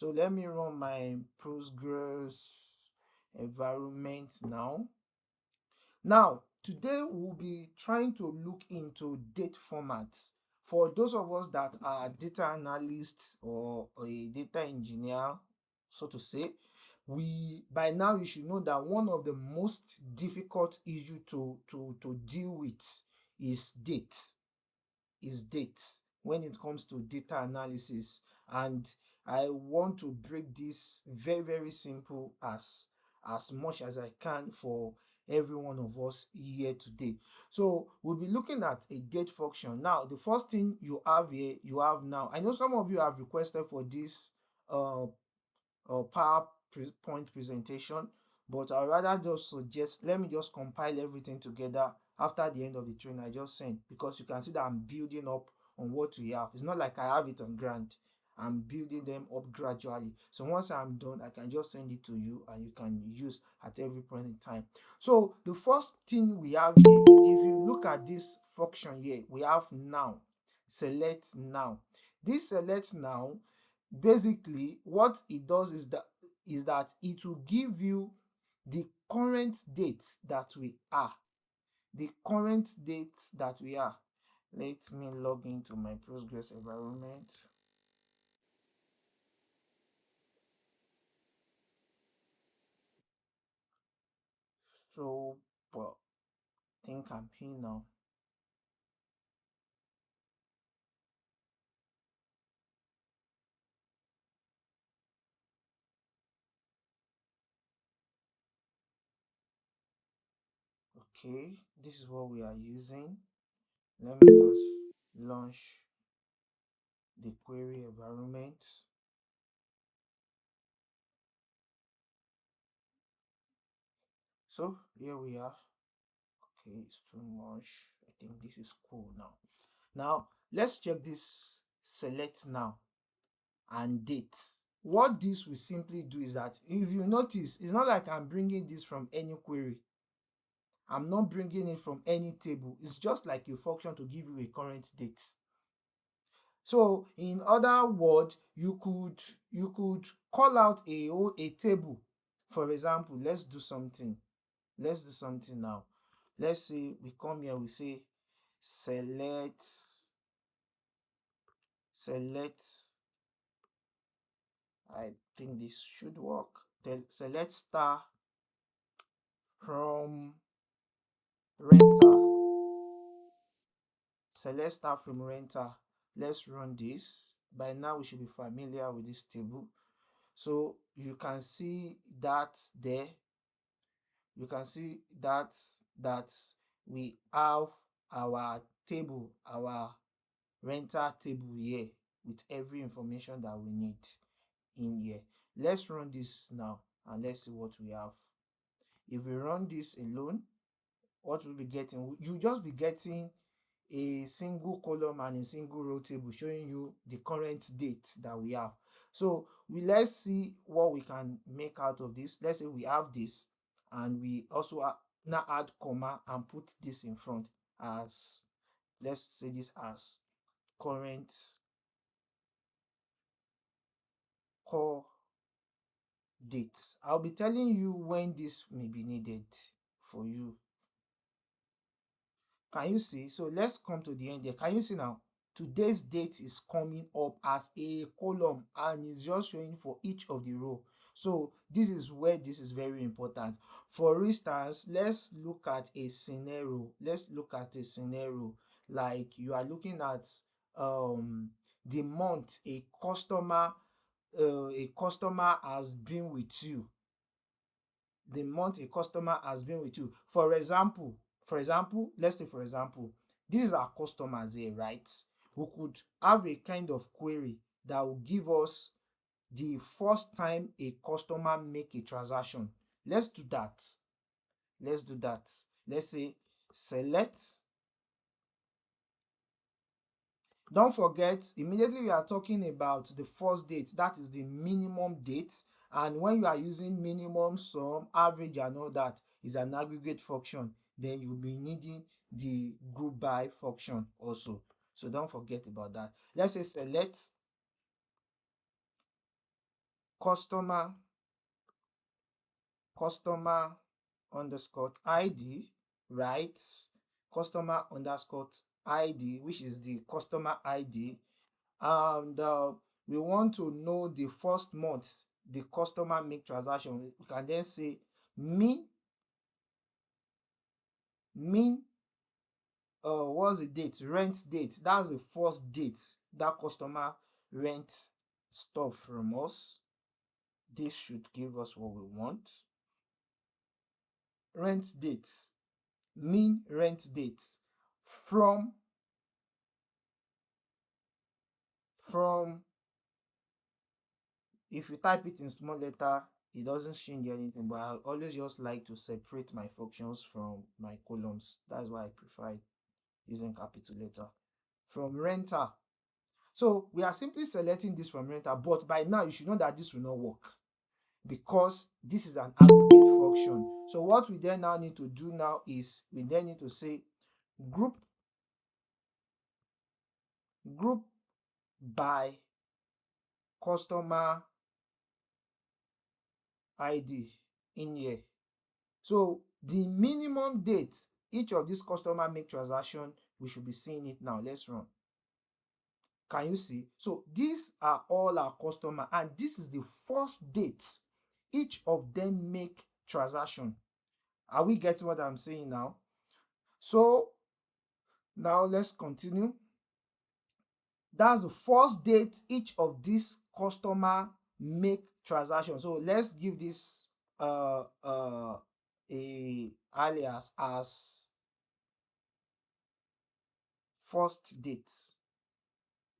So let me run my Postgres environment now. Now, today we'll be trying to look into date formats. For those of us that are data analysts or a data engineer, so to say, we by now you should know that one of the most difficult issue to deal with is date when it comes to data analysis. And I want to break this very simple as much as I can for every one of us here today. So we'll be looking at a date function. Now the first thing you have here, you have now, I know some of you have requested for this uh PowerPoint presentation, but I'd rather just suggest, let me just compile everything together after the end of the training I just sent, because you can see that I'm building up on what we have. It's not like I have it on grant. I'm building them up gradually. So once I'm done, I can just send it to you and you can use at every point in time. So the first thing we have here, if you look at this function here, we have now, select now. This select now, basically what it does is that it will give you the current date that we are. The current date that we are. Let me log into my Postgres environment. So, well, I think I'm here now. Okay, this is what we are using. Let me just launch the query environment. So here we are. Okay, it's too much. I think this is cool now. Now let's check this select now and date. What this will simply do is that, if you notice, it's not like I'm bringing this from any query. I'm not bringing it from any table. It's just like a function to give you a current date. So in other words, you could call out a table. For example, let's do something now. Let's say we come here, we say select, I think this should work. Then select star from renter. Select star from renter. Let's run this. By now we should be familiar with this table. So you can see that there. You can see that we have our table, our renter table here with every information that we need in here. Let's run this now and let's see what we have. If we run this alone, what we'll be getting, you just be getting a single column and a single row table showing you the current date that we have. So let's see what we can make out of this. Let's say we have this and we also now add comma and put this in front as, let's say this as current core date. I'll be telling you when this may be needed for you. Can you see? So let's come to the end there. Can you see now? Today's date is coming up as a column and it's just showing for each of the row. So this is where this is very important. For instance, let's look at a scenario. Like you are looking at the month a customer has been with you. The month a customer has been with you. For example, let's say for example, this is our customers here, right? We could have a kind of query that will give us the first time a customer make a transaction. Let's do that. Let's say select. Don't forget, immediately we are talking about the first date, that is the minimum date. And when you are using minimum, sum, average and all that is an aggregate function, then you'll be needing the group by function also. So don't forget about that. Let's say select customer customer underscore ID, right? Customer underscore ID, which is the customer ID, and we want to know the first month the customer make transaction. We can then say mean what's the date? Rent date. That's the first date that customer rent stuff from us. This should give us what we want. Rent dates, mean rent dates from if you type it in small letter, it doesn't change anything, but I always just like to separate my functions from my columns. That's why I prefer using capital letter. From renter. So we are simply selecting this from renter, but by now you should know that this will not work because this is an aggregate function. So what we then now need to do now is we then need to say group by customer ID in here. So the minimum date each of these customer make transaction, we should be seeing it now. Let's run. Can you see? So these are all our customer, and this is the first date each of them make transaction. Are we getting what I'm saying now? So now let's continue. That's the first date each of these customer make transaction. So let's give this a alias as first date.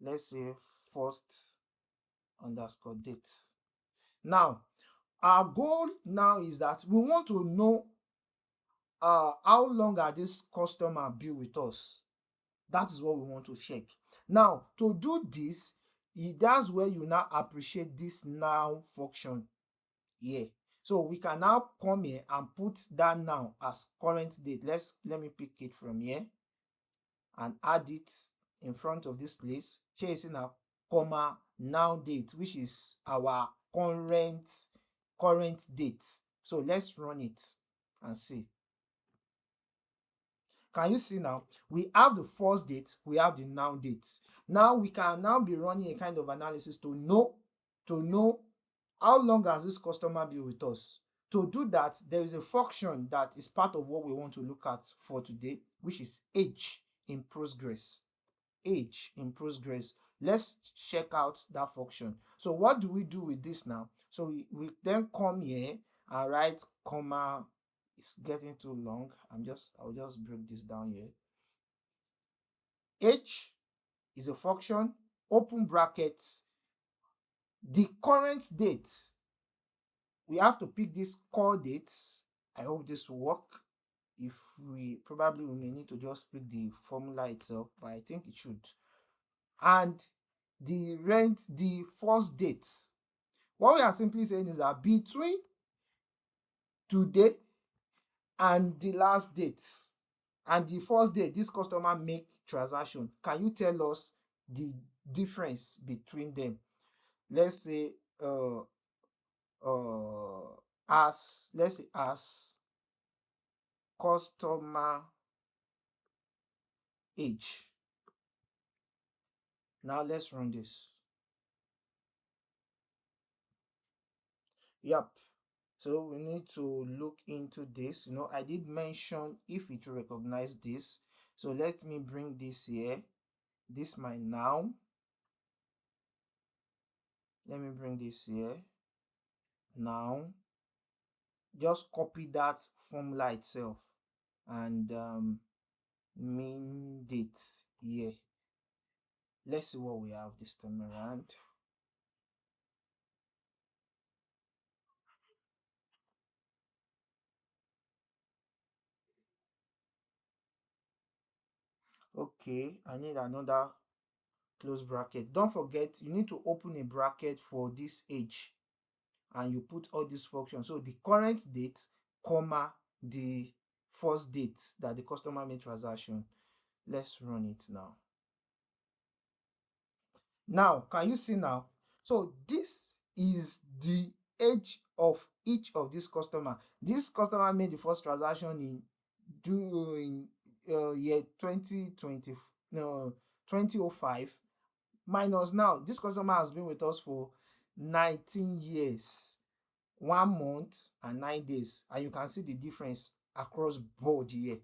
Let's say first underscore date. Now our goal now is that we want to know how long are this customer been with us. That is what we want to check. Now to do this, that's where you now appreciate this now function here. So we can now come here and put that now as current date. Let me pick it from here and add it in front of this place. Here is in a comma now date, which is our current date. So let's run it and see. Can you see now? We have the first date, we have the now date. Now we can now be running a kind of analysis to know how long has this customer been with us. To do that, there is a function that is part of what we want to look at for today, which is age in Postgres. Age in Postgres. Let's check out that function. So what do we do with this now? So we then come here and write comma. It's getting too long. I'll just break this down here. Age is a function, open brackets, the current date. We have to pick this call date. I hope this will work. If we may need to just pick the formula itself, but I think it should. And the first date. What we are simply saying is that between today and the last date and the first date this customer make transaction, can you tell us the difference between them? Let's say as customer age. Now let's run this. Yep. So we need to look into this. I did mention if it will recognize this. So let me bring this here. This my now. Let me bring this here. Now, just copy that formula itself and mean date here. Let's see what we have this time around. Okay, I need another close bracket. Don't forget, you need to open a bracket for this age and you put all these functions. So the current date, comma, the first date that the customer made transaction. Let's run it now. Now, can you see now? So this is the age of each of these customer. This customer made the first transaction in during year 2020, no, 2005, minus now this customer has been with us for 19 years, 1 month and 9 days, and you can see the difference across board here.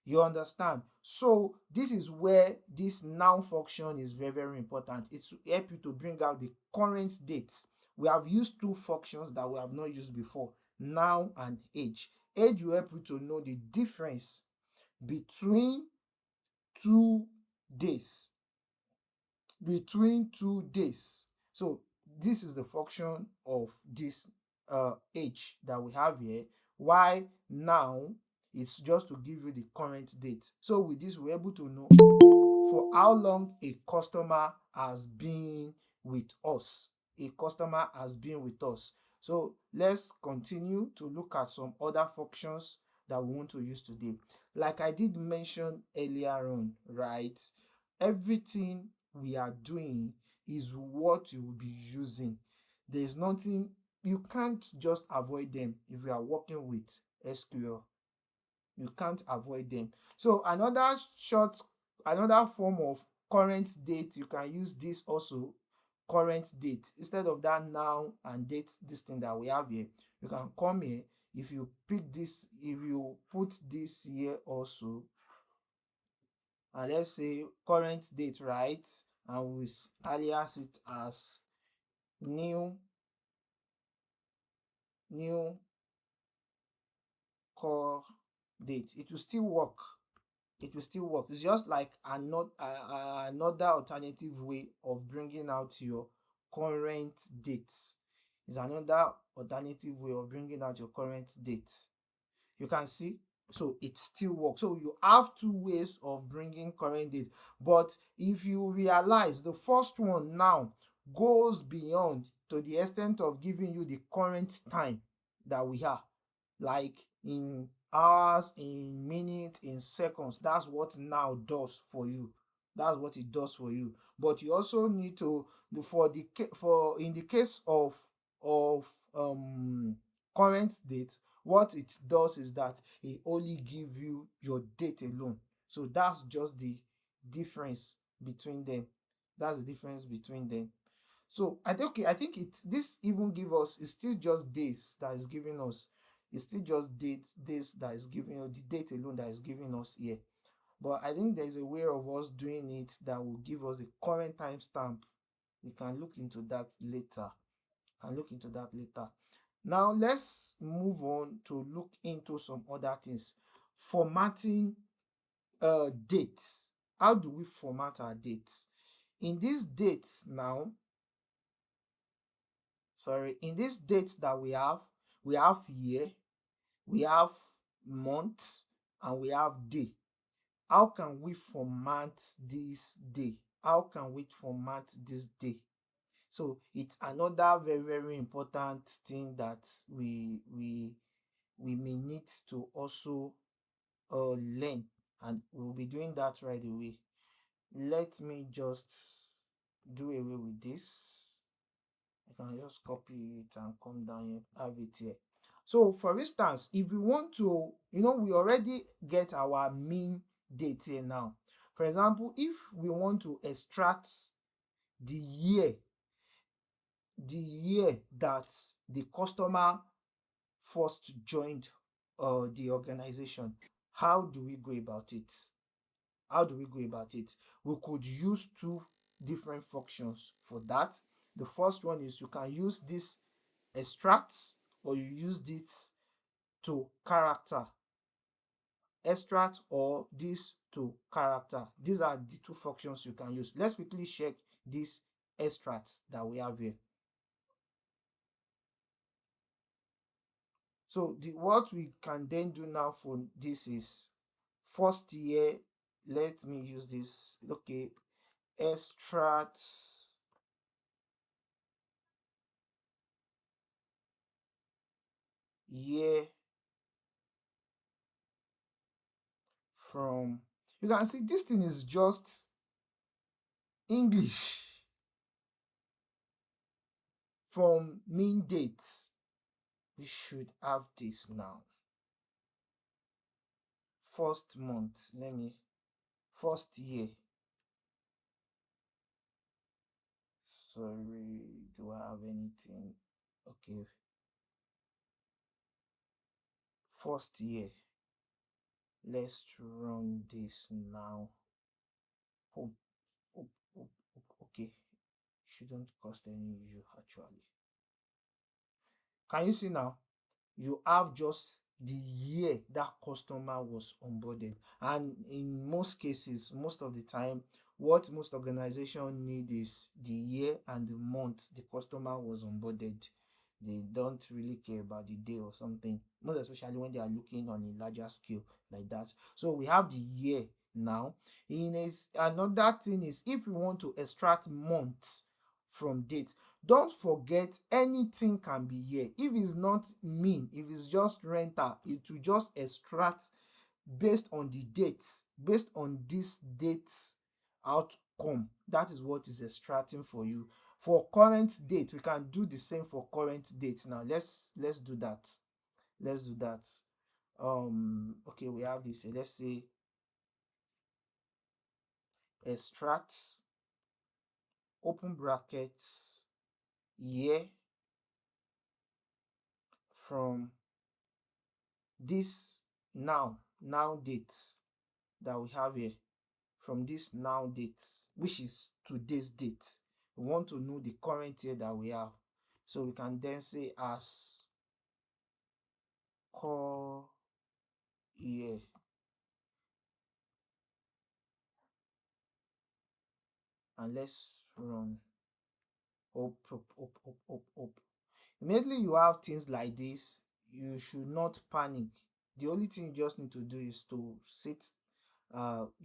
You understand? So this is where this now function is very, very important. It's to help you to bring out the current dates. We have used two functions that we have not used before, now and age. Age will help you to know the difference between 2 days. So this is the function of this age that we have here. Why now? It's just to give you the current date. So with this, we're able to know for how long a customer has been with us. So let's continue to look at some other functions that we want to use today. Like I did mention earlier on, right? Everything we are doing is what you will be using. There's nothing, you can't just avoid them if you are working with SQL. You can't avoid them. So another form of current date, you can use this also, current date. Instead of that now and date, this thing that we have here, you can come here. If you pick this, if you put this here also, and let's say current date, right? And we alias it as new core date, it will still work. It's just like another alternative way of bringing out your current date. It's another alternative way of bringing out your current date. You can see, so it still works. So you have two ways of bringing current date, but if you realize the first one now goes beyond to the extent of giving you the current time that we have, like in hours, in minutes, in seconds. That's what now does for you. That's what it does for you. But you also need to, for in the case of of current date, what it does is that it only give you your date alone. So that's just the difference between them. So I think this even give us, it's still just days that is giving us. It's still just days that is giving us, the date alone that is giving us here. But I think there's a way of us doing it that will give us the current timestamp. We can look into that later. Now let's move on to look into some other things. Formatting dates. How do we format our dates? In these dates now, in these dates that we have year, we have month, and we have day. How can we format this day? So it's another very, very important thing that we may need to also learn, and we'll be doing that right away. Let me just do away with this. I can just copy it and come down here, have it here. So for instance, if we want to, we already get our mean date here now. For example, if we want to extract the year that the customer first joined the organization, how do we go about it? We could use two different functions for that. The first one is you can use this extract, or you use this to character. Extract or this to character. These are the two functions you can use. Let's quickly check this extract that we have here. So what we can then do now for this is, first year, let me use this. Okay, extract year from, you can see this thing is just English. from mean dates, we should have this now. First month, first year. Sorry, do I have anything? Okay, first year. Let's run this now. Hope, hope. Okay, shouldn't cost any issue actually. Can you see now? You have just the year that customer was onboarded, and in most cases, most of the time, what most organization need is the year and the month the customer was onboarded. They don't really care about the day or something, most especially when they are looking on a larger scale like that. So we have the year now. Another thing is, if we want to extract months from date, don't forget anything can be here. If it's not mean, if it's just renter, it will just extract based on the dates, based on this dates outcome. That is what is extracting for you. For current date, we can do the same for current date. Now let's do that. Let's do that. Okay, we have this. Let's say extract, open brackets, year from this now date that we have here, from this now date, which is today's date. We want to know the current year that we have, so we can then say as call year. And let's run. Up. Immediately you have things like this, you should not panic. The only thing you just need to do is to sit,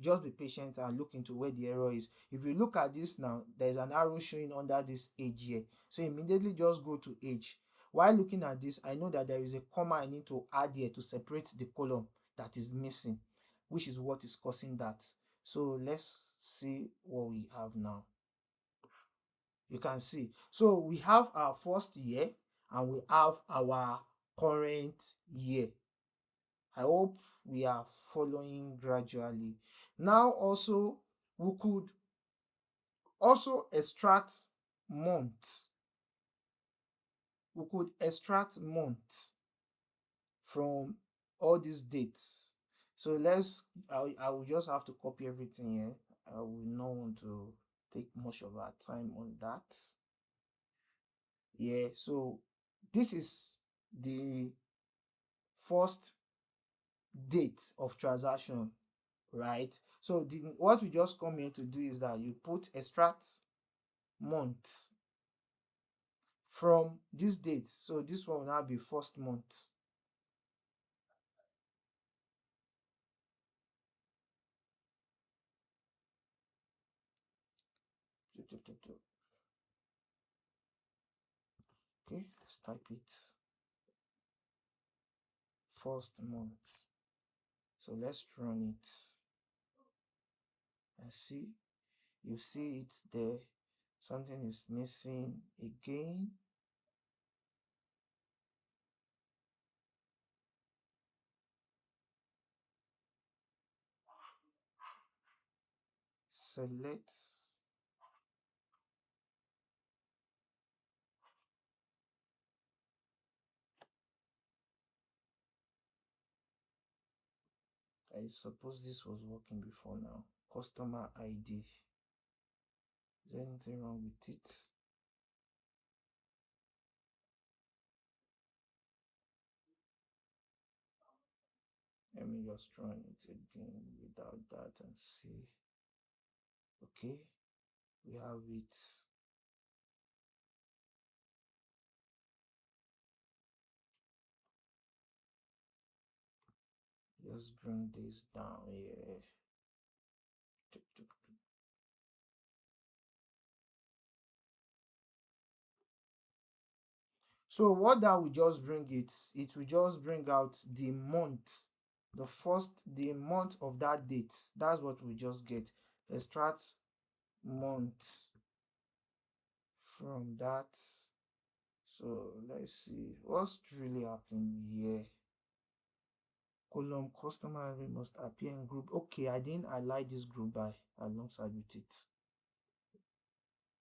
just be patient and look into where the error is. If you look at this now, there's an arrow showing under this age here, so immediately just go to age. While looking at this, I know that there is a comma I need to add here to separate the column that is missing, which is what is causing that. So let's see what we have now. You can see, so we have our first year and we have our current year. I hope we are following gradually. Now also, we could also extract months. We could extract months from all these dates. So I will just have to copy everything here. I will not want to take much of our time on that. Yeah, so this is the first date of transaction, right? So what we just come here to do is that you put extract month from this date. So this one will now be first month. Okay, let's type it. First month. So let's run it and see. You see it there. Something is missing again. Select. I suppose this was working before now. Customer ID. Is there anything wrong with it? Let me just run it again without that and see. Okay, we have it. Just bring this down here. So what that will just bring it will just bring out the month, the month of that date. That's what we just get. Extract month from that So let's see what's really happening here. Column customer ID must appear in group. Okay, I didn't highlight this group by alongside with it.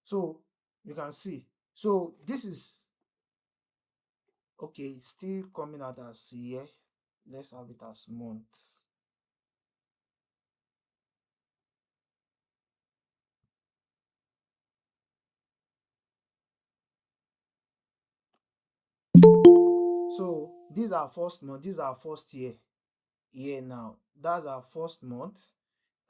So you can see. So this is okay, it's still coming out as year. Let's have it as months. So these are first month, these are first year. Year now. That's our first month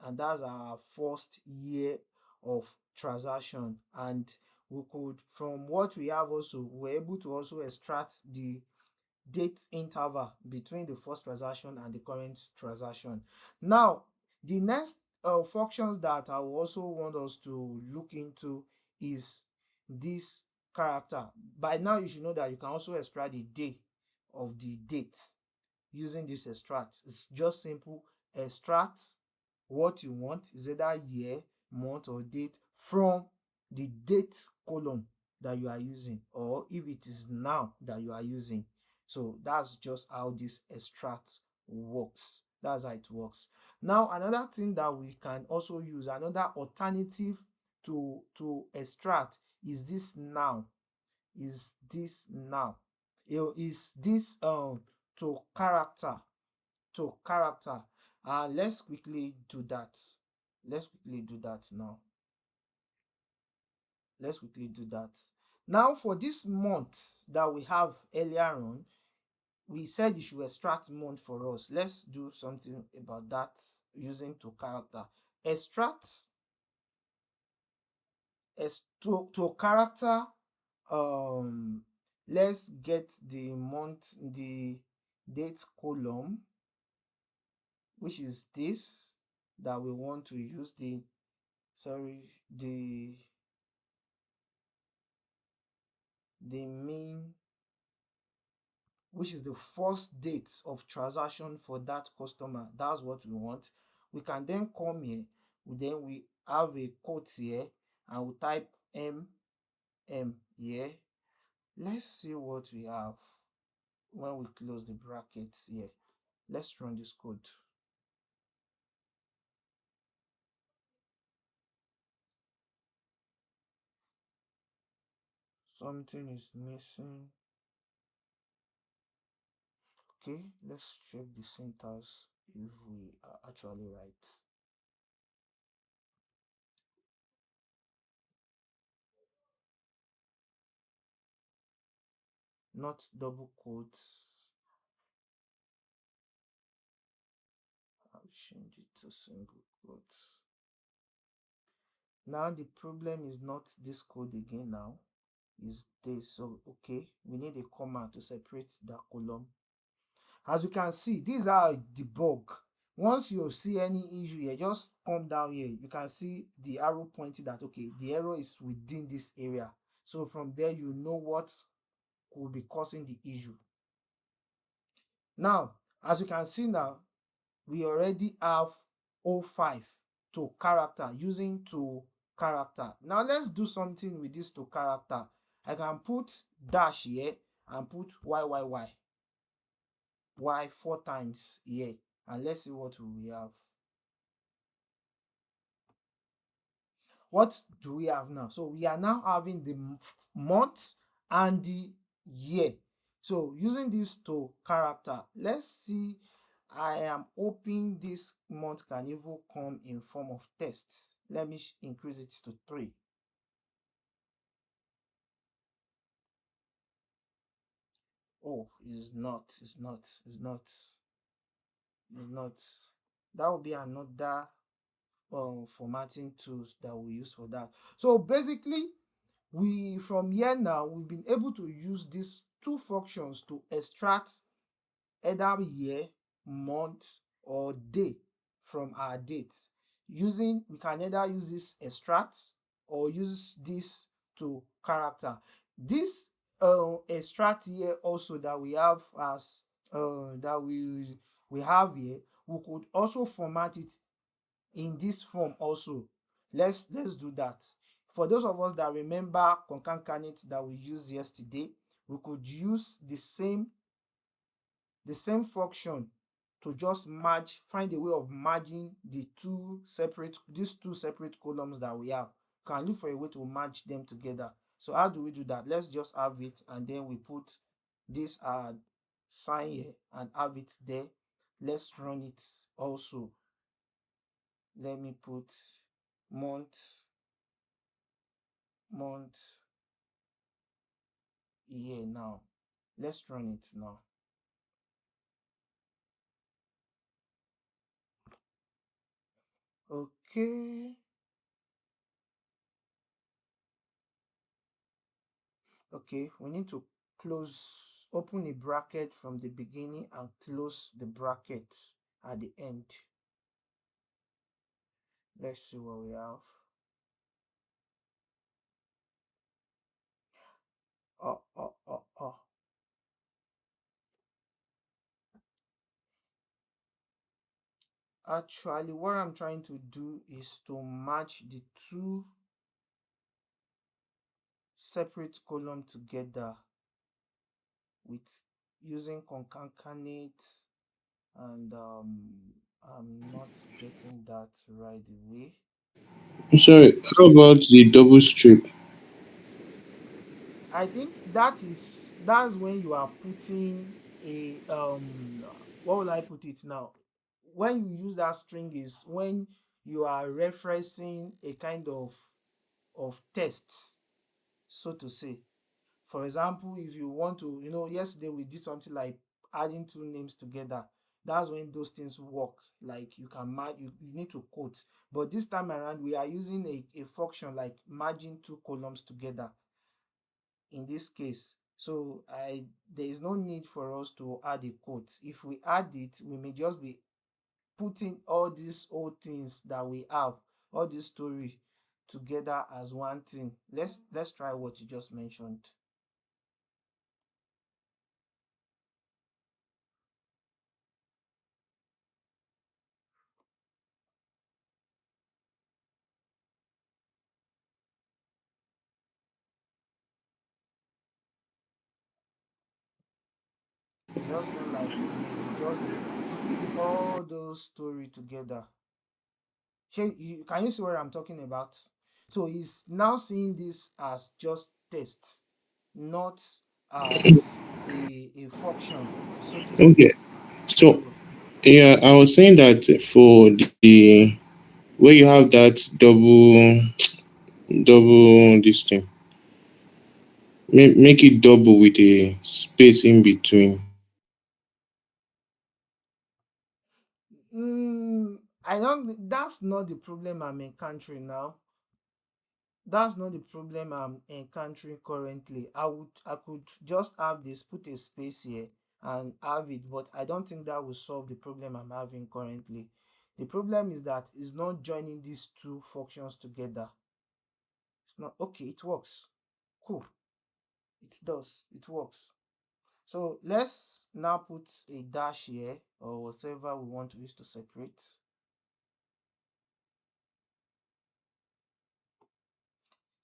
and that's our first year of transaction. And we could, from what we have also, we're able to also extract the date interval between the first transaction and the current transaction. Now, the next functions that I will also want us to look into is this character. By now, you should know that you can also extract the day of the date using this extract. It's just simple. Extract what you want, is either year, month, or date from the date column that you are using, or if it is now that you are using. So that's just how this extract works. That's how it works. Now, another thing that we can also use, another alternative to extract is this now. Is this now? Is this to character, to character. Let's quickly do that. Let's quickly do that now. Let's quickly do that. Now, for this month that we have earlier on, we said you should extract month for us. Let's do something about that using to character. Extract to character. Let's get the month, the date column, which is this that we want to use, the sorry, the main, which is the first date of transaction for that customer. That's what we want. We can then come here, then we have a quote here, and we type M here. Let's see what we have when we close the brackets here. Let's run this code. Something is missing. Okay, let's check the syntax if we are actually right. Not double quotes. I'll change it to single quotes. Now the problem is not this code again now, is this. So okay, we need a comma to separate the column. As you can see, these are the bug. Once you see any issue here, just come down here. You can see the arrow pointing that okay, the error is within this area. So from there, you know what could be causing the issue. Now, as you can see now, we already have 05 to character, using to character. Now let's do something with this to character. I can put dash here and put y 4 times here, and let's see what we have. What do we have now? So we are now having the month and the year. So using this to character, let's see. I am hoping this month can even come in form of text. Let me increase it to 3. Oh, it's not. That will be another formatting tools that we use for that. So basically, we from here now, we've been able to use these two functions to extract either year, month, or day from our dates. Using, we can either use this extract or use this to character. This extract here also that we have as that we have here, we could also format it in this form also. Let's do that. For those of us that remember concatenate that we used yesterday, we could use the same function to just merge, find a way of merging these two separate columns that we have. Can look for a way to merge them together. So how do we do that? Let's just have it, and then we put this sign here and have it there. Let's run it also. Let me put month here now. Let's run it now. Okay. Okay, we need to open a bracket from the beginning and close the bracket at the end. Let's see what we have. Oh. Actually, what I'm trying to do is to match the two separate columns together with using concatenate, and I'm not getting that right away. I'm sorry, how about the double strip? I think that's when you are putting a what will I put it now? When you use that string is when you are referencing a kind of tests, so to say. For example, if you want to, yesterday we did something like adding two names together. That's when those things work. Like you can match, you need to quote. But this time around, we are using a function like merging two columns together in this case. So there is no need for us to add a quote. If we add it, we may just be putting all these old things that we have, all this story together as one thing. Let's try what you just mentioned. It's just more like we may just be putting all those story together. Can you see what I'm talking about? So he's now seeing this as just text, not as a function, so to say. Okay, so So yeah, I was saying that for the where you have that double this thing, make it double with a space in between. I don't. That's not the problem I'm encountering now. That's not the problem I'm encountering currently. I could just have this, put a space here and have it, but I don't think that will solve the problem I'm having currently. The problem is that it's not joining these two functions together. It's not okay, it works. Cool. It does. It works. So let's now put a dash here or whatever we want to use to separate.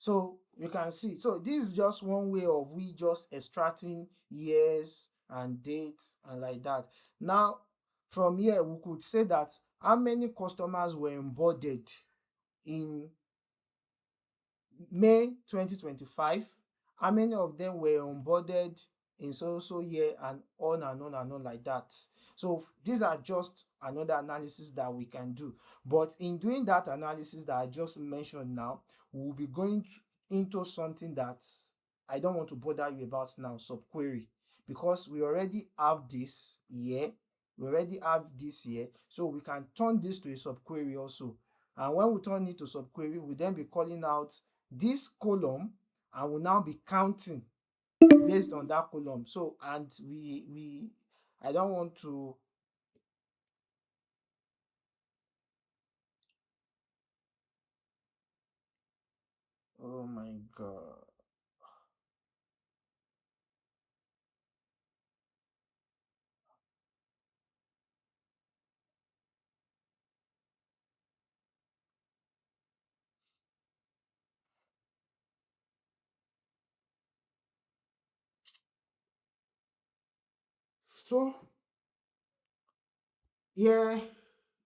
So you can see, so this is just one way of we just extracting years and dates and like that. Now, from here, we could say that how many customers were onboarded in May 2025, how many of them were onboarded in so year, and on and on and on like that. So these are just another analysis that we can do. But in doing that analysis that I just mentioned now, we'll be going into something that I don't want to bother you about now, subquery, because we already have this here. We already have this here, so we can turn this to a subquery also. And when we turn it to subquery, we then be calling out this column and will now be counting based on that column. So, and we I don't want to. Oh my god. So here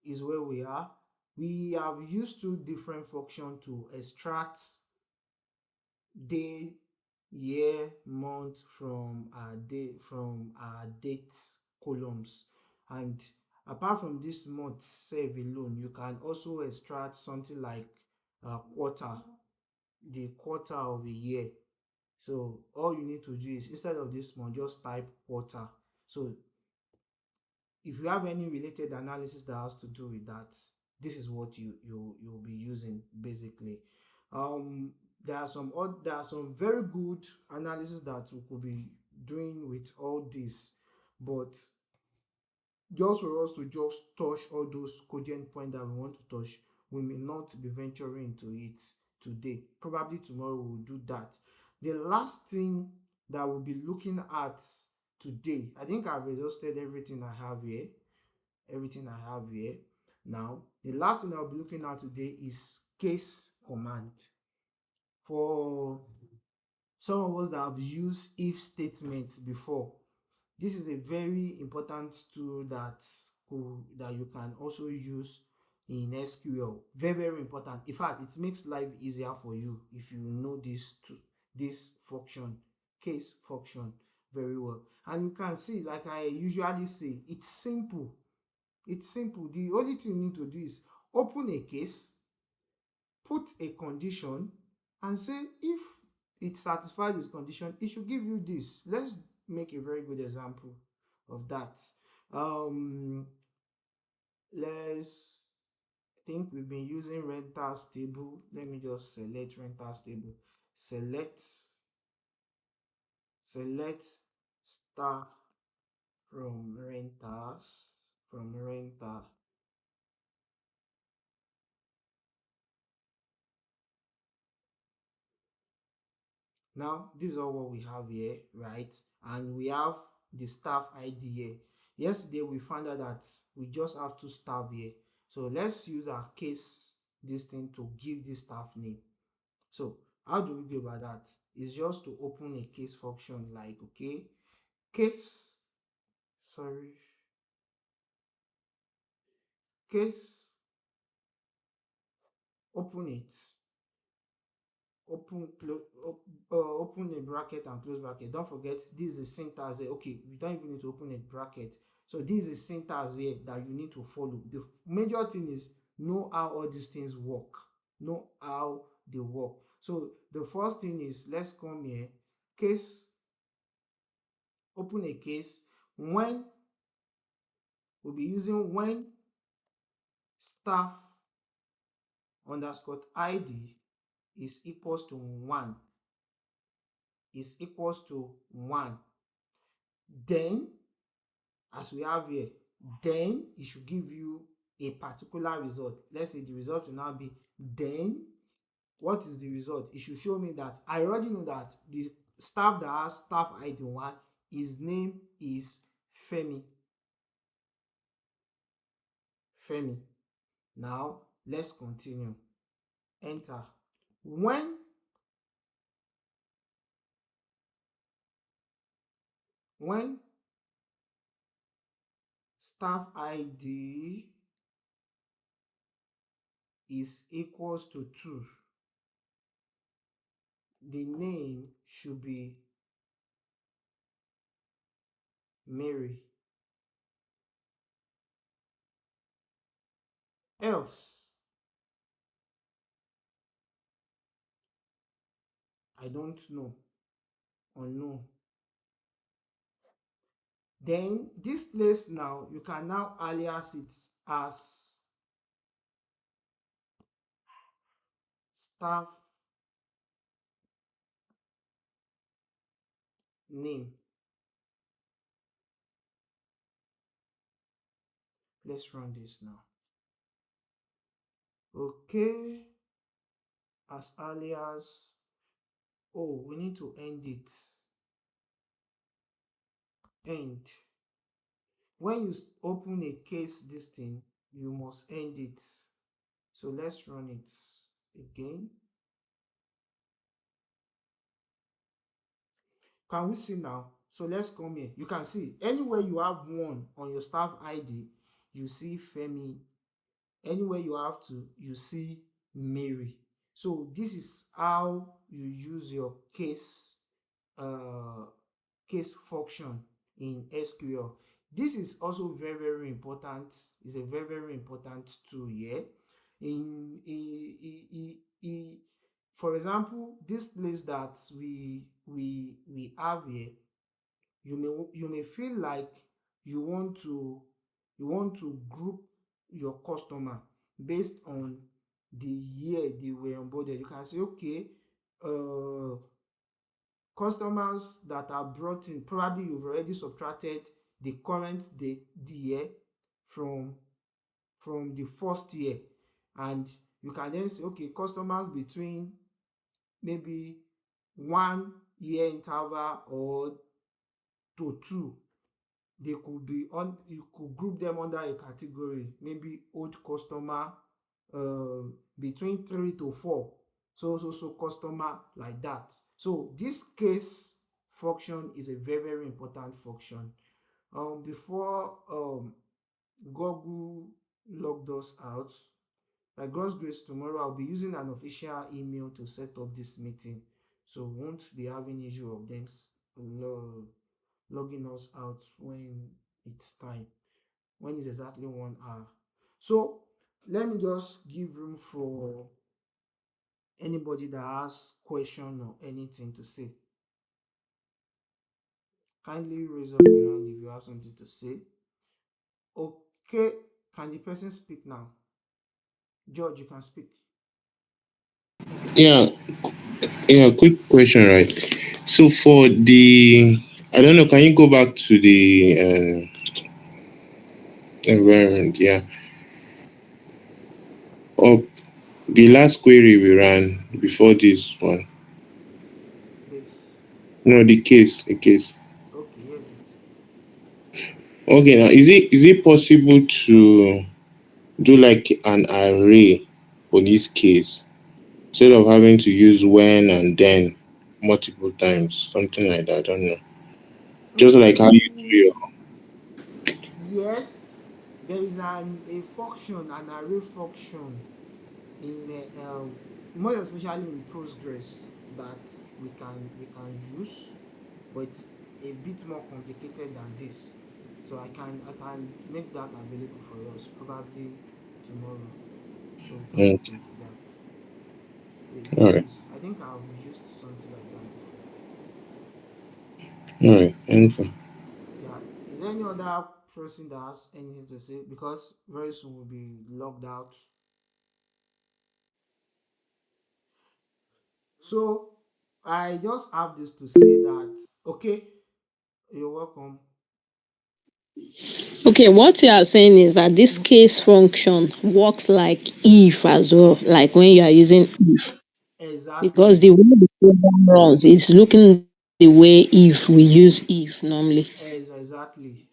is where we are. We have used two different functions to extract day, year, month from our date columns. And apart from this month save alone, you can also extract something like quarter, the quarter of a year. So all you need to do is, instead of this month, just type quarter. So if you have any related analysis that has to do with that, this is what you'll be using basically. There are some very good analysis that we could be doing with all this, but just for us to just touch all those cogent points that we want to touch, we may not be venturing into it today. Probably tomorrow we'll do that. The last thing that we'll be looking at today, I think I've exhausted everything I have here. Now, the last thing I'll be looking at today is case command. For some of us that have used if statements before, this is a very important tool that you can also use in SQL. Very, very important. In fact, it makes life easier for you if you know this function, case function, very well. And you can see, like I usually say, it's simple. It's simple. The only thing you need to do is open a case, put a condition, and say if it satisfies this condition, it should give you this. Let's make a very good example of that. Let's think we've been using rentals table. Let me just select rentals table. Select star from rentals from renter. Now, this is all what we have here, right? And we have the staff ID here. Yesterday, we found out that we just have two staff here. So let's use our case, this thing, to give this staff name. So how do we go about that? It's just to open a case function like, okay, case, sorry, case, open it. Open a bracket and close bracket. Don't forget, this is the syntax here. Okay, we don't even need to open a bracket. So this is the syntax here that you need to follow. The major thing is know how all these things work. Know how they work. So the first thing is, let's come here, case, open a case. When we'll be using when staff underscore id is equals to 1, then, as we have here, then it should give you a particular result. Let's say the result will now be then. What is the result? It should show me that I already know that the staff that has staff ID 1, his name is Femi. Now let's continue. Enter. When staff ID is equals to 2, the name should be Mary. Else, I don't know, unknown. Then this place now, you can now alias it as staff name. Let's run this now. Okay, as alias. Oh, we need to end it. End. When you open a case, this thing, you must end it. So let's run it again. Can we see now? So let's come here. You can see anywhere you have one on your staff ID, you see Femi. Anywhere you have two, you see Mary. So this is how you use your uh, case function in SQL. This is also very, very important. It's a very, very important tool here. In for example, this place that we have here, you may feel like you want to you want to group your customer based on the year they were onboarded. You can say, okay, uh customers that are brought in, probably you've already subtracted the current the year from the first year, and you can then say, okay, customers between maybe 1 year interval or to two, they could be on you could group them under a category, maybe old customer, between 3 to 4, so customer, like that. So this case function is a very, very important function. Before Google logged us out, by God's grace, tomorrow I'll be using an official email to set up this meeting, so we won't be having issue of them logging us out when it's time, when it's exactly 1 hour. So let me just give room for anybody that has question or anything to say. Kindly raise up your hand if you have something to say. Okay, can the person speak now? George, you can speak. Yeah, yeah, quick question, right? So for the, I don't know, can you go back to the environment? Yeah. Up the last query we ran before this one. Base. No, the case. Okay, here's it. Okay, now is it possible to do like an array for this case instead of having to use when and then multiple times, something like that? I don't know. Just like how you do Mm, your. yes, there is a function, an array function in more especially in Postgres, that we can use, but it's a bit more complicated than this. So I can make that available for us probably tomorrow, so we can look Okay. into that. All There right. is, I think I've used something like that before. All right. Thank you. Yeah, is there any other person that has anything to say? Because very soon we'll be logged out. So I just have this to say that, okay, you're welcome. Okay, what you are saying is that this case function works like if as well, like when you are using if, because Exactly. the way the program runs is looking the way if we use if normally. Exactly.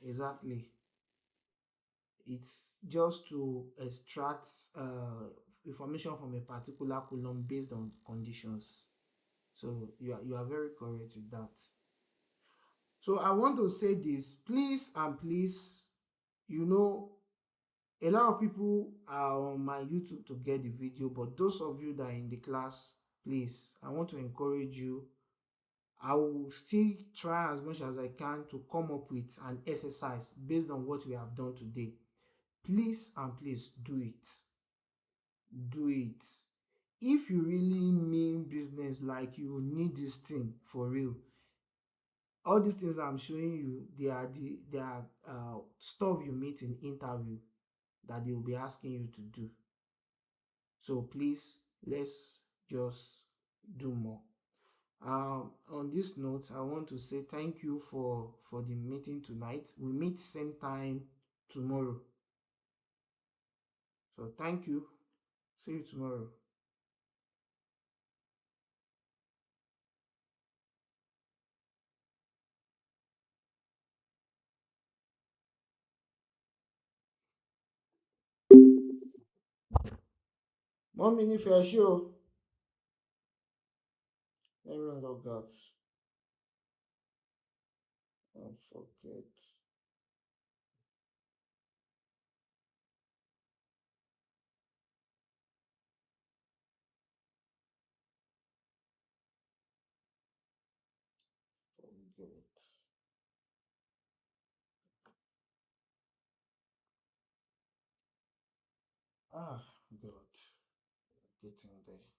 It's just to extract information from a particular column based on conditions. So you are very correct with that. So I want to say this, please and please, you know, a lot of people are on my YouTube to get the video, but those of you that are in the class, please, I want to encourage you. I will still try as much as I can to come up with an exercise based on what we have done today. Please and please do it. Do it. If you really mean business, like you need this thing for real, all these things I'm showing you, they are stuff you meet in interview that they will be asking you to do. So please, let's just do more. On this note, I want to say thank you for the meeting tonight. We meet same time tomorrow. So thank you. See you tomorrow. One minute for show. Let me log out. Don't forget. Forget. Ah, God. Getting there.